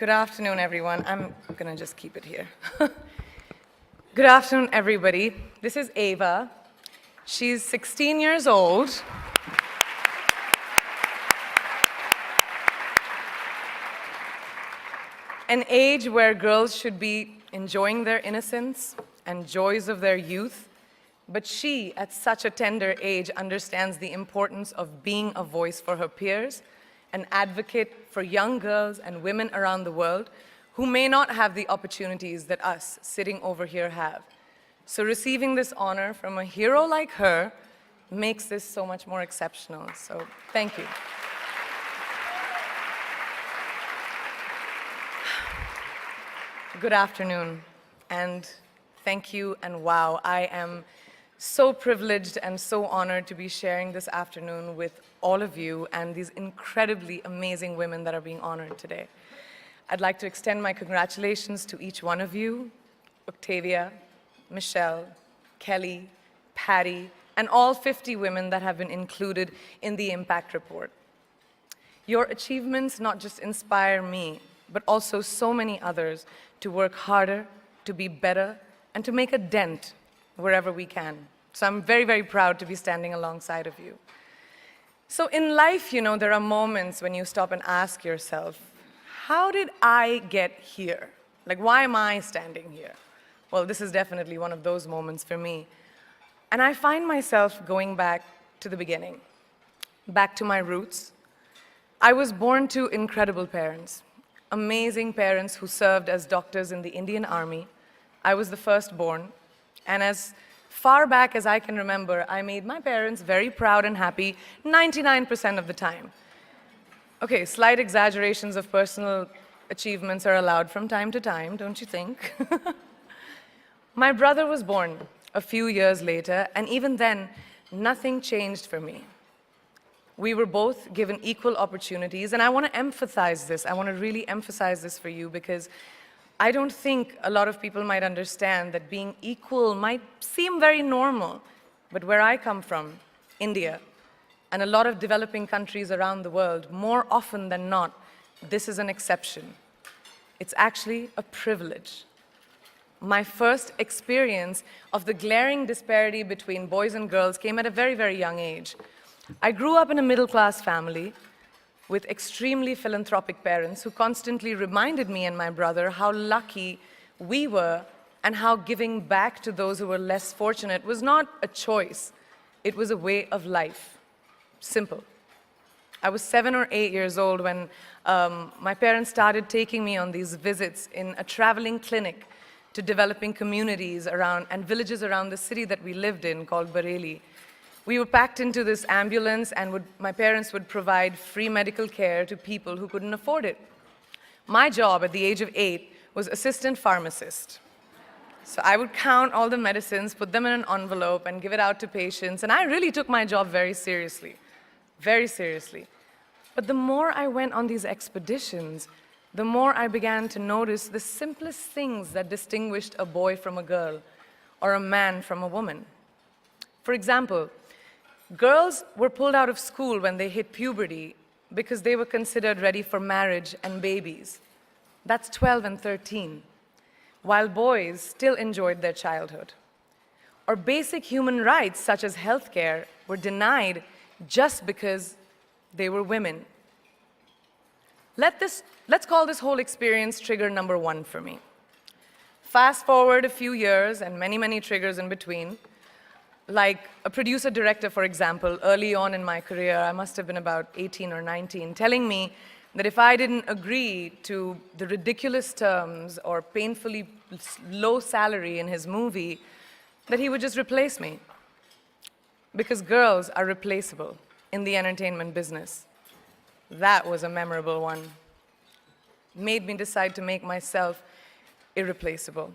Good afternoon, everyone. I'm gonna just keep it here. Good afternoon, everybody. This is Ava. She's 16 years old. An age where girls should be enjoying their innocence and joys of their youth. But she, at such a tender age, understands the importance of being a voice for her peers, an advocate for young girls and women around the world who may not have the opportunities that us sitting over here have. So receiving this honor from a hero like her makes this so much more exceptional. So thank you. Good afternoon, and thank you, and wow, I am so privileged and so honored to be sharing this afternoon with all of you and these incredibly amazing women that are being honored today. I'd like to extend my congratulations to each one of you, Octavia, Michelle, Kelly, Patty, and all 50 women that have been included in the Impact Report. Your achievements not just inspire me, but also so many others to work harder, to be better, and to make a dent wherever we can. So I'm very, very proud to be standing alongside of you. So in life, you know, there are moments when you stop and ask yourself, how did I get here? Like, why am I standing here? Well, this is definitely one of those moments for me. And I find myself going back to the beginning, back to my roots. I was born to incredible parents, amazing parents who served as doctors in the Indian Army. I was the firstborn, and as far back as I can remember, I made my parents very proud and happy 99% of the time. Okay, slight exaggerations of personal achievements are allowed from time to time, don't you think? My brother was born a few years later, and even then, nothing changed for me. We were both given equal opportunities, and I want to emphasize this. I want to really emphasize this for you because I don't think a lot of people might understand that being equal might seem very normal, but where I come from, India, and a lot of developing countries around the world, more often than not, this is an exception. It's actually a privilege. My first experience of the glaring disparity between boys and girls came at a very, very young age. I grew up in a middle-class family with extremely philanthropic parents who constantly reminded me and my brother how lucky we were and how giving back to those who were less fortunate was not a choice, it was a way of life. Simple. I was 7 or 8 years old when my parents started taking me on these visits in a traveling clinic to developing communities around and villages around the city that we lived in called Bareilly. We were packed into this ambulance, and my parents would provide free medical care to people who couldn't afford it. My job at the age of 8 was assistant pharmacist. So I would count all the medicines, put them in an envelope, and give it out to patients, and I really took my job very seriously, very seriously. But the more I went on these expeditions, the more I began to notice the simplest things that distinguished a boy from a girl, or a man from a woman. For example, girls were pulled out of school when they hit puberty because they were considered ready for marriage and babies. That's 12 and 13, while boys still enjoyed their childhood. Or basic human rights, such as healthcare, were denied just because they were women. Let's call this whole experience trigger number 1 for me. Fast forward a few years and many, many triggers in between. Like a producer-director, for example, early on in my career, I must have been about 18 or 19, telling me that if I didn't agree to the ridiculous terms or painfully low salary in his movie, that he would just replace me. Because girls are replaceable in the entertainment business. That was a memorable one. Made me decide to make myself irreplaceable.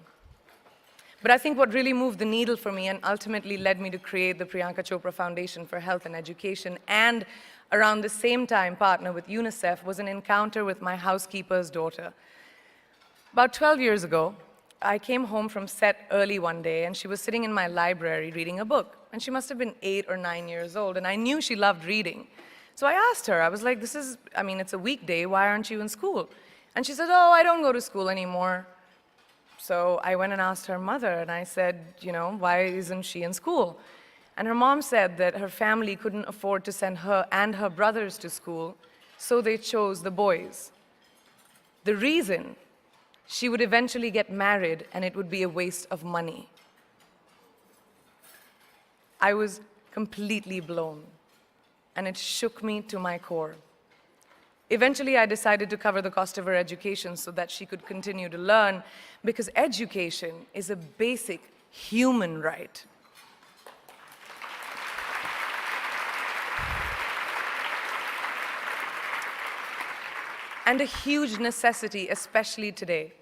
But I think what really moved the needle for me and ultimately led me to create the Priyanka Chopra Foundation for Health and Education, and around the same time partner with UNICEF, was an encounter with my housekeeper's daughter. About 12 years ago, I came home from set early one day, and she was sitting in my library reading a book. And she must have been 8 or 9 years old, and I knew she loved reading. So I asked her, I was like, it's a weekday, why aren't you in school? And she said, oh, I don't go to school anymore. So I went and asked her mother, and I said, why isn't she in school? And her mom said that her family couldn't afford to send her and her brothers to school, so they chose the boys. The reason, she would eventually get married and it would be a waste of money. I was completely blown, and it shook me to my core. Eventually, I decided to cover the cost of her education so that she could continue to learn, because education is a basic human right. And a huge necessity, especially today.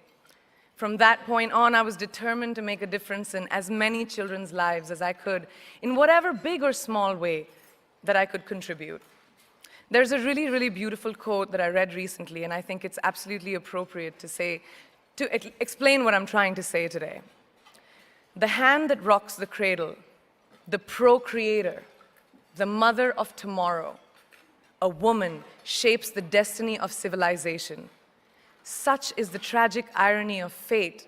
From that point on, I was determined to make a difference in as many children's lives as I could, in whatever big or small way that I could contribute. There's a really, really beautiful quote that I read recently, and I think it's absolutely appropriate to explain what I'm trying to say today. The hand that rocks the cradle, the procreator, the mother of tomorrow, a woman shapes the destiny of civilization. Such is the tragic irony of fate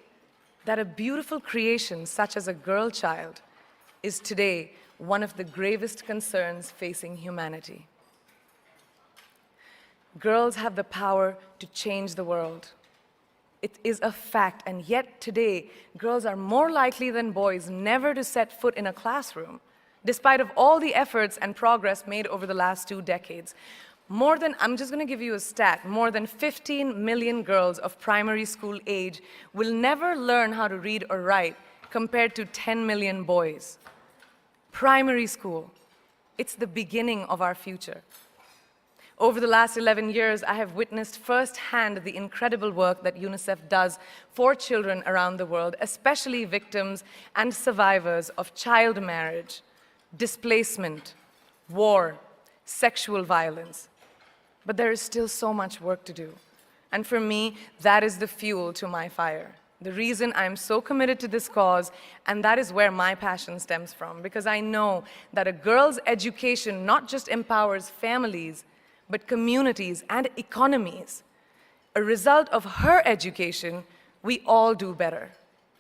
that a beautiful creation such as a girl child is today one of the gravest concerns facing humanity. Girls have the power to change the world. It is a fact, and yet today, girls are more likely than boys never to set foot in a classroom, despite of all the efforts and progress made over the last 2 decades. I'm just going to give you a stat, more than 15 million girls of primary school age will never learn how to read or write, compared to 10 million boys. Primary school, it's the beginning of our future. Over the last 11 years, I have witnessed firsthand the incredible work that UNICEF does for children around the world, especially victims and survivors of child marriage, displacement, war, sexual violence. But there is still so much work to do. And for me, that is the fuel to my fire. The reason I'm so committed to this cause, and that is where my passion stems from, because I know that a girl's education not just empowers families, but communities and economies. A result of her education, we all do better.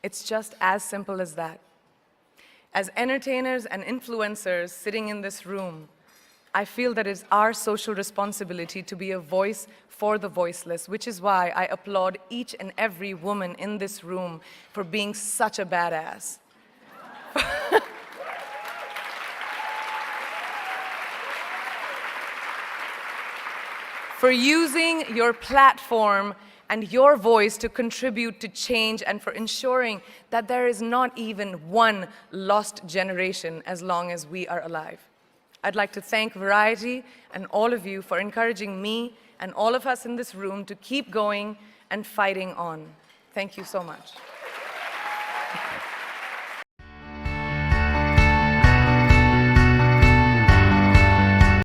It's just as simple as that. As entertainers and influencers sitting in this room, I feel that it's our social responsibility to be a voice for the voiceless, which is why I applaud each and every woman in this room for being such a badass. For using your platform and your voice to contribute to change, and for ensuring that there is not even one lost generation as long as we are alive. I'd like to thank Variety and all of you for encouraging me and all of us in this room to keep going and fighting on. Thank you so much.